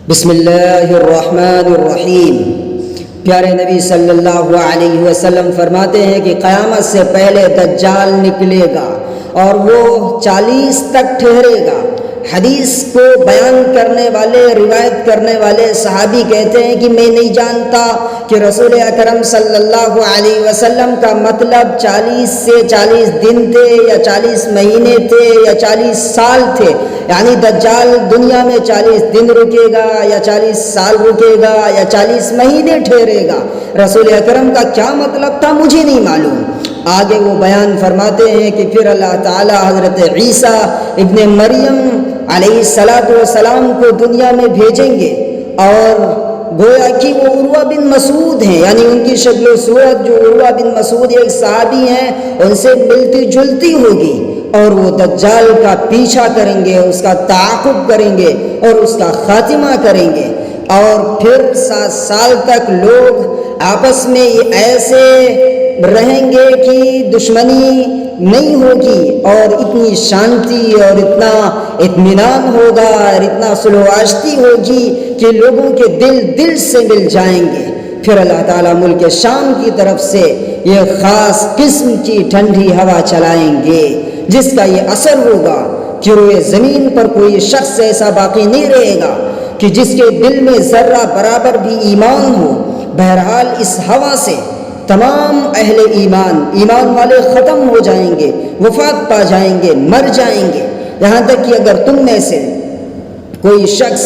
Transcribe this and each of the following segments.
بسم اللہ الرحمن الرحیم۔ پیارے نبی صلی اللہ علیہ وسلم فرماتے ہیں کہ قیامت سے پہلے دجال نکلے گا اور وہ 40 تک ٹھہرے گا۔ حدیث کو بیان کرنے والے، روایت کرنے والے صحابی کہتے ہیں کہ میں نہیں جانتا کہ رسول اکرم صلی اللہ علیہ وسلم کا مطلب 40 سے 40 دن تھے یا 40 مہینے تھے یا 40 سال تھے، یعنی دجال دنیا میں 40 دن رکے گا یا 40 سال رکے گا یا 40 مہینے ٹھہرے گا۔ رسول اکرم کا کیا مطلب تھا مجھے نہیں معلوم۔ آگے وہ بیان فرماتے ہیں کہ پھر اللہ تعالی حضرت عیسیٰ ابن مریم علیہ السلام کو دنیا میں بھیجیں گے، اور گویا کہ وہ عروہ بن مسعود ہیں، یعنی ان کی شکل و صورت جو عروہ بن مسعود ایک صحابی ہیں ان سے ملتی جلتی ہوگی، اور وہ دجال کا پیچھا کریں گے، اس کا تعاقب کریں گے اور اس کا خاتمہ کریں گے، اور پھر 7 سال تک لوگ آپس میں ایسے رہیں گے کہ دشمنی نہیں ہوگی، اور اتنی شانتی اور اتنا اطمینان ہوگا اور اتنا صلح و آشتی ہوگی کہ لوگوں کے دل سے مل جائیں گے۔ پھر اللہ تعالیٰ ملک شام کی طرف سے یہ خاص قسم کی ٹھنڈی ہوا چلائیں گے، جس کا یہ اثر ہوگا کہ روئے زمین پر کوئی شخص ایسا باقی نہیں رہے گا کہ جس کے دل میں ذرہ برابر بھی ایمان ہو۔ بہرحال اس ہوا سے تمام اہل ایمان والے ختم ہو جائیں گے، وفات پا جائیں گے، مر جائیں گے، یہاں تک کہ اگر تم میں سے کوئی شخص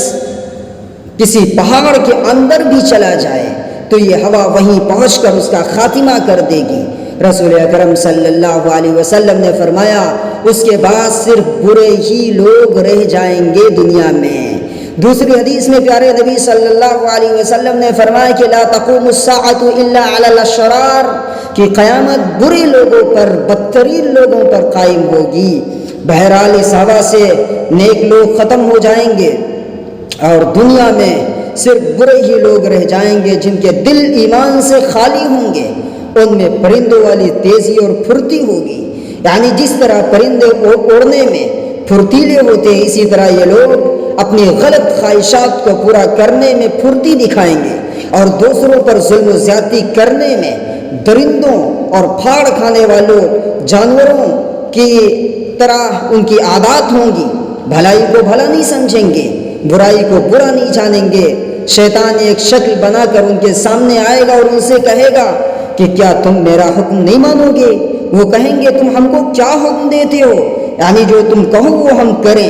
کسی پہاڑ کے اندر بھی چلا جائے تو یہ ہوا وہیں پہنچ کر اس کا خاتمہ کر دے گی۔ رسول اکرم صلی اللہ علیہ وسلم نے فرمایا اس کے بعد صرف برے ہی لوگ رہ جائیں گے دنیا میں۔ دوسری حدیث میں پیارے نبی صلی اللہ علیہ وسلم نے فرمایا کہ لا تقوم الساعۃ الا علی الاشرار، کہ قیامت برے لوگوں پر، بدترین لوگوں پر قائم ہوگی۔ بہرحال اس ہوا سے نیک لوگ ختم ہو جائیں گے اور دنیا میں صرف برے ہی لوگ رہ جائیں گے جن کے دل ایمان سے خالی ہوں گے۔ ان میں پرندوں والی تیزی اور پھرتی ہوگی، یعنی جس طرح پرندے اڑنے میں پھرتیلے ہوتے ہیں اسی طرح یہ لوگ اپنی غلط خواہشات کو پورا کرنے میں پھرتی دکھائیں گے، اور دوسروں پر ظلم و زیادتی کرنے میں درندوں اور پھاڑ کھانے والوں جانوروں کی طرح ان کی عادات ہوں گی۔ بھلائی کو بھلا نہیں سمجھیں گے، برائی کو برا نہیں جانیں گے۔ شیطان ایک شکل بنا کر ان کے سامنے آئے گا اور ان سے کہے گا کہ کیا تم میرا حکم نہیں مانو گے؟ وہ کہیں گے تم ہم کو کیا حکم دیتے ہو، یعنی جو تم کہو وہ ہم کریں۔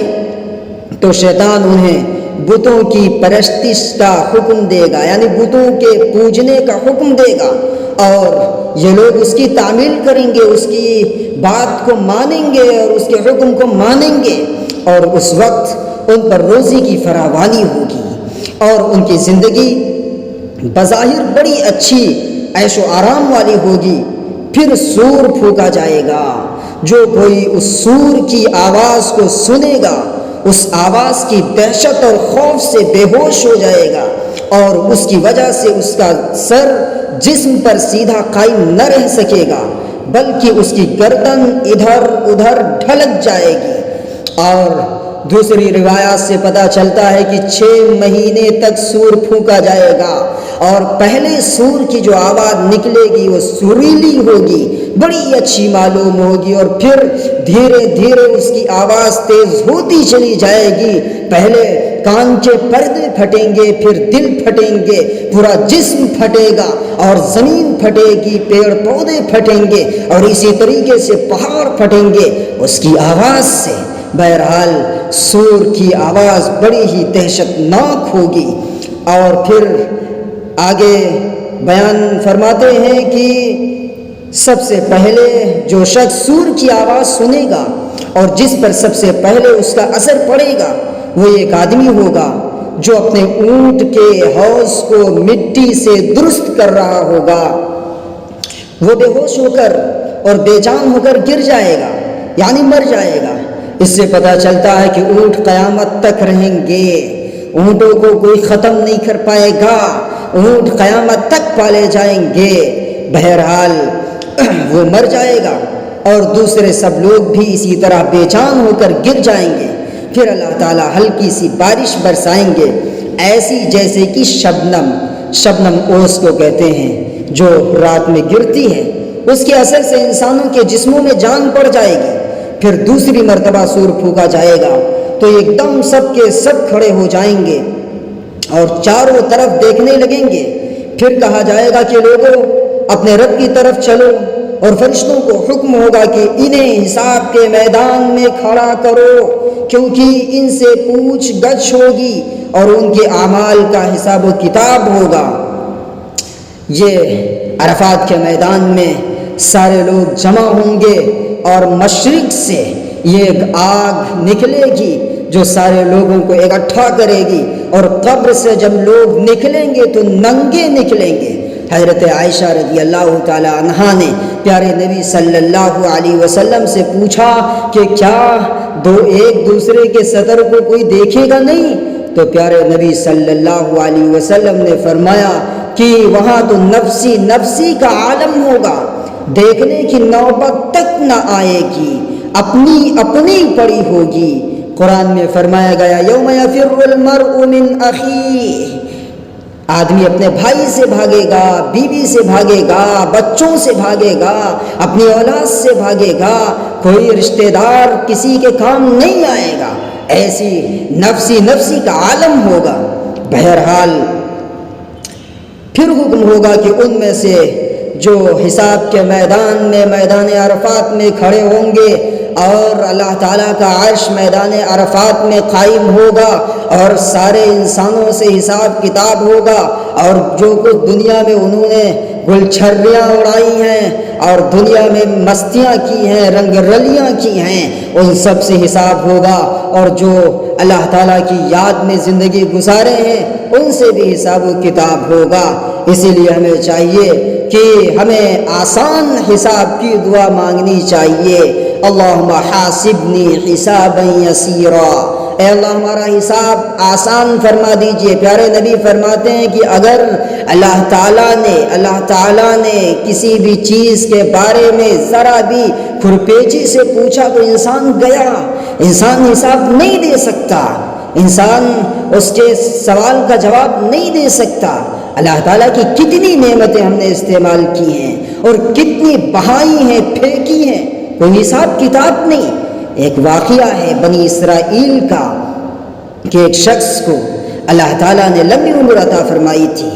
تو شیطان انہیں بتوں کی پرستش کا حکم دے گا، یعنی بتوں کے پوجنے کا حکم دے گا، اور یہ لوگ اس کی تعمیل کریں گے، اس کی بات کو مانیں گے اور اس کے حکم کو مانیں گے، اور اس وقت ان پر روزی کی فراوانی ہوگی اور ان کی زندگی بظاہر بڑی اچھی عیش و آرام والی ہوگی۔ پھر سور پھونکا جائے گا، جو کوئی اس سور کی آواز کو سنے گا اس آواز کی دہشت اور خوف سے بے ہوش ہو جائے گا، اور اس کی وجہ سے اس کا سر جسم پر سیدھا قائم نہ رہ سکے گا، بلکہ اس کی گردن ادھر ادھر ڈھلک جائے گی۔ اور دوسری روایات سے پتہ چلتا ہے کہ 6 مہینے تک سور پھونکا جائے گا، اور پہلے سور کی جو آواز نکلے گی وہ سریلی ہوگی، بڑی اچھی معلوم ہوگی، اور پھر دھیرے دھیرے اس کی آواز تیز ہوتی چلی جائے گی۔ پہلے کان کے پردے پھٹیں گے، پھر دل پھٹیں گے، پورا جسم پھٹے گا، اور زمین پھٹے گی، پیڑ پودے پھٹیں گے، اور اسی طریقے سے پہاڑ پھٹیں گے اس کی آواز سے۔ بہرحال سور کی آواز بڑی ہی دہشت ناک ہوگی۔ اور پھر آگے بیان فرماتے ہیں کہ سب سے پہلے جو شخص سور کی آواز سنے گا اور جس پر سب سے پہلے اس کا اثر پڑے گا وہ ایک آدمی ہوگا جو اپنے اونٹ کے حوض کو مٹی سے درست کر رہا ہوگا۔ وہ بے ہوش ہو کر اور بے جان ہو کر گر جائے گا، یعنی مر جائے گا۔ اس سے پتہ چلتا ہے کہ اونٹ قیامت تک رہیں گے، اونٹوں کو کوئی ختم نہیں کر پائے گا، اونٹ قیامت تک پالے جائیں گے۔ بہرحال وہ مر جائے گا اور دوسرے سب لوگ بھی اسی طرح بے جان ہو کر گر جائیں گے۔ پھر اللہ تعالیٰ ہلکی سی بارش برسائیں گے، ایسی جیسے کہ شبنم اوس کو کہتے ہیں جو رات میں گرتی ہے، اس کے اثر سے انسانوں کے جسموں میں جان پڑ جائے گی۔ پھر دوسری مرتبہ سور پھونکا جائے گا تو ایک دم سب کے سب کھڑے ہو جائیں گے اور چاروں طرف دیکھنے لگیں گے۔ پھر کہا جائے گا کہ لوگوں اپنے رب کی طرف چلو، اور فرشتوں کو حکم ہوگا کہ انہیں حساب کے میدان میں کھڑا کرو، کیونکہ ان سے پوچھ گچھ ہوگی اور ان کے اعمال کا حساب و کتاب ہوگا۔ یہ عرفات کے میدان میں سارے لوگ جمع ہوں گے اور مشرق سے یہ آگ نکلے گی جو سارے لوگوں کو اکٹھا کرے گی، اور قبر سے جب لوگ نکلیں گے تو ننگے نکلیں گے۔ حضرت عائشہ رضی اللہ تعالی عنہا نے پیارے نبی صلی اللہ علیہ وسلم سے پوچھا کہ کیا ایک دوسرے کے سطر کو کوئی دیکھے گا نہیں؟ تو پیارے نبی صلی اللہ علیہ وسلم نے فرمایا کہ وہاں تو نفسی نفسی کا عالم ہوگا، دیکھنے کی نوبت تک نہ آئے گی، اپنی اپنی پڑی ہوگی۔ قرآن میں فرمایا گیا یوم یفر المرء من اخیہ، آدمی اپنے بھائی سے بھاگے گا، بیوی سے بھاگے گا، بچوں سے بھاگے گا، اپنی اولاد سے بھاگے گا، کوئی رشتہ دار کسی کے کام نہیں آئے گا، ایسی نفسی نفسی کا عالم ہوگا۔ بہرحال پھر حکم ہوگا کہ ان میں سے جو حساب کے میدان میں میدان عرفات میں کھڑے ہوں گے، اور اللہ تعالیٰ کا عرش میدان عرفات میں قائم ہوگا اور سارے انسانوں سے حساب کتاب ہوگا، اور جو کچھ دنیا میں انہوں نے گلچھریاں اڑائی ہیں اور دنیا میں مستیاں کی ہیں، رنگ رلیاں کی ہیں، ان سب سے حساب ہوگا، اور جو اللہ تعالیٰ کی یاد میں زندگی گزارے ہیں ان سے بھی حساب و کتاب ہوگا۔ اسی لیے ہمیں چاہیے کہ ہمیں آسان حساب کی دعا مانگنی چاہیے۔ اللہم حاسبنی حسابا یسیرا، اے اللہ ہمارا حساب آسان فرما دیجئے۔ پیارے نبی فرماتے ہیں کہ اگر اللہ تعالیٰ نے کسی بھی چیز کے بارے میں ذرا بھی کھرپیچی سے پوچھا تو انسان گیا، انسان حساب نہیں دے سکتا، انسان اس کے سوال کا جواب نہیں دے سکتا۔ اللہ تعالیٰ کی کتنی نعمتیں ہم نے استعمال کی ہیں اور کتنی بہائی ہیں، پھینکی ہیں، کوئی حساب کتاب نہیں۔ ایک واقعہ ہے بنی اسرائیل کا کہ ایک شخص کو اللہ تعالیٰ نے لمبی عمر عطا فرمائی تھی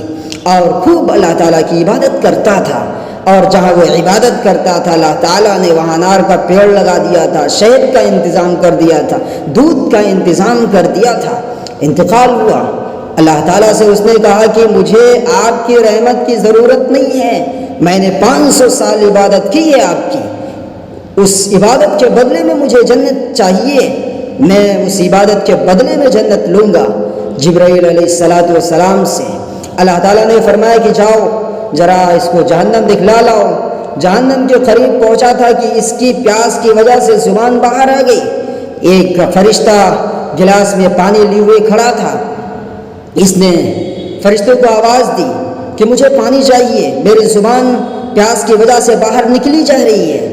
اور خوب اللہ تعالیٰ کی عبادت کرتا تھا، اور جہاں وہ عبادت کرتا تھا اللہ تعالیٰ نے وہاں انار کا پیڑ لگا دیا تھا، شہد کا انتظام کر دیا تھا، دودھ کا انتظام کر دیا تھا۔ انتقال ہوا، اللہ تعالیٰ سے اس نے کہا کہ مجھے آپ کی رحمت کی ضرورت نہیں ہے، میں نے 500 سال عبادت کی ہے آپ کی، اس عبادت کے بدلے میں مجھے جنت چاہیے، میں اس عبادت کے بدلے میں جنت لوں گا۔ جبرائیل علیہ السلام سے اللہ تعالیٰ نے فرمایا کہ جاؤ ذرا اس کو جہنم دکھلا لاؤ۔ جہنم کے قریب پہنچا تھا کہ اس کی پیاس کی وجہ سے زبان باہر آ گئی۔ ایک فرشتہ گلاس میں پانی لیے ہوئے کھڑا تھا، اس نے فرشتے کو آواز دی کہ مجھے پانی چاہیے، میری زبان پیاس کی وجہ سے باہر نکلی جا رہی ہے۔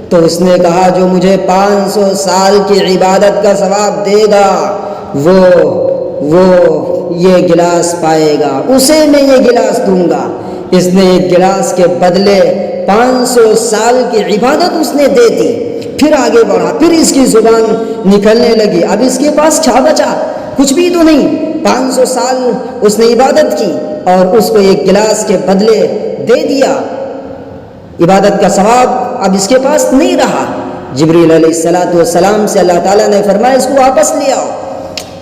تو اس نے کہا جو مجھے 500 سال کی عبادت کا ثواب دے گا وہ یہ گلاس پائے گا، اسے میں یہ گلاس دوں گا۔ اس نے ایک گلاس کے بدلے 500 سال کی عبادت اس نے دے دی۔ پھر آگے بڑھا، پھر اس کی زبان نکلنے لگی، اب اس کے پاس کیا بچا؟ کچھ بھی تو نہیں۔ 500 سال اس نے عبادت کی اور اس کو ایک گلاس کے بدلے دے دیا، عبادت کا ثواب اب اس کے پاس نہیں رہا۔ جبریل علیہ السلام سے اللہ تعالیٰ نے فرمایا اس کو واپس لے آؤ۔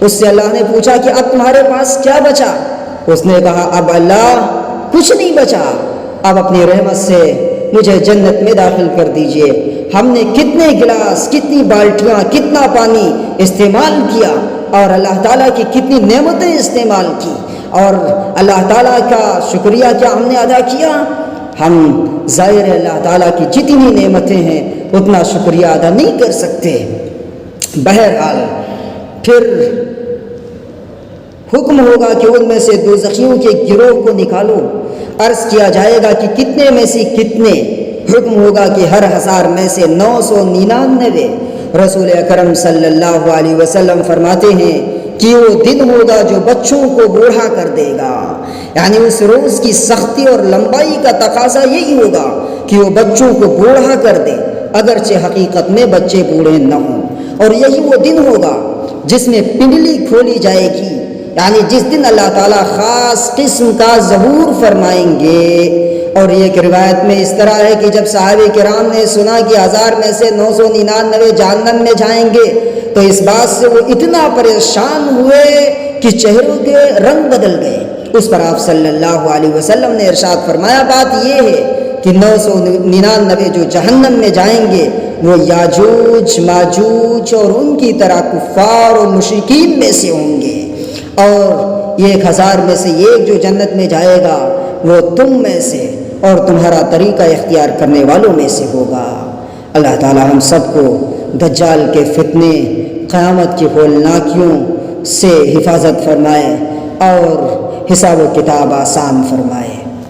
اس سے اللہ نے پوچھا کہ اب تمہارے پاس کیا بچا؟ اس نے کہا اب اللہ کچھ نہیں بچا، اب اپنی رحمت سے مجھے جنت میں داخل کر دیجئے۔ ہم نے کتنے گلاس، کتنی بالٹیاں، کتنا پانی استعمال کیا اور اللہ تعالیٰ کی کتنی نعمتیں استعمال کی، اور اللہ تعالیٰ کا شکریہ کیا ہم نے ادا کیا؟ ہم ظاہر اللہ تعالیٰ کی جتنی نعمتیں ہیں اتنا شکریہ ادا نہیں کر سکتے۔ بہرحال پھر حکم ہوگا کہ ان میں سے دوزخیوں کے گروہ کو نکالو۔ عرض کیا جائے گا کہ کتنے میں سے کتنے؟ حکم ہوگا کہ ہر 1000 میں سے 999۔ رسول اکرم صلی اللہ علیہ وسلم فرماتے ہیں کہ وہ دن ہوگا جو بچوں کو بوڑھا کر دے گا، یعنی اس روز کی سختی اور لمبائی کا تقاضا یہی ہوگا کہ وہ بچوں کو بوڑھا کر دے، اگرچہ حقیقت میں بچے بوڑھے نہ ہوں۔ اور یہی وہ دن ہوگا جس میں پنڈلی کھولی جائے گی، یعنی جس دن اللہ تعالیٰ خاص قسم کا ظہور فرمائیں گے۔ اور یہ ایک روایت میں اس طرح ہے کہ جب صحابہ کرام نے سنا کہ 1000 میں سے 999 جہنم میں جائیں گے تو اس بات سے وہ اتنا پریشان ہوئے کہ چہروں کے رنگ بدل گئے۔ اس پر آپ صلی اللہ علیہ وسلم نے ارشاد فرمایا، بات یہ ہے کہ 999 جو جہنم میں جائیں گے وہ یاجوج ماجوج اور ان کی طرح کفار اور مشرکین میں سے ہوں گے، اور یہ 1000 میں سے ایک جو جنت میں جائے گا وہ تم میں سے اور تمہارا طریقہ اختیار کرنے والوں میں سے ہوگا۔ اللہ تعالی ہم سب کو دجال کے فتنے، قیامت کی ہولناکیوں سے حفاظت فرمائے اور حساب و کتاب آسان فرمائے۔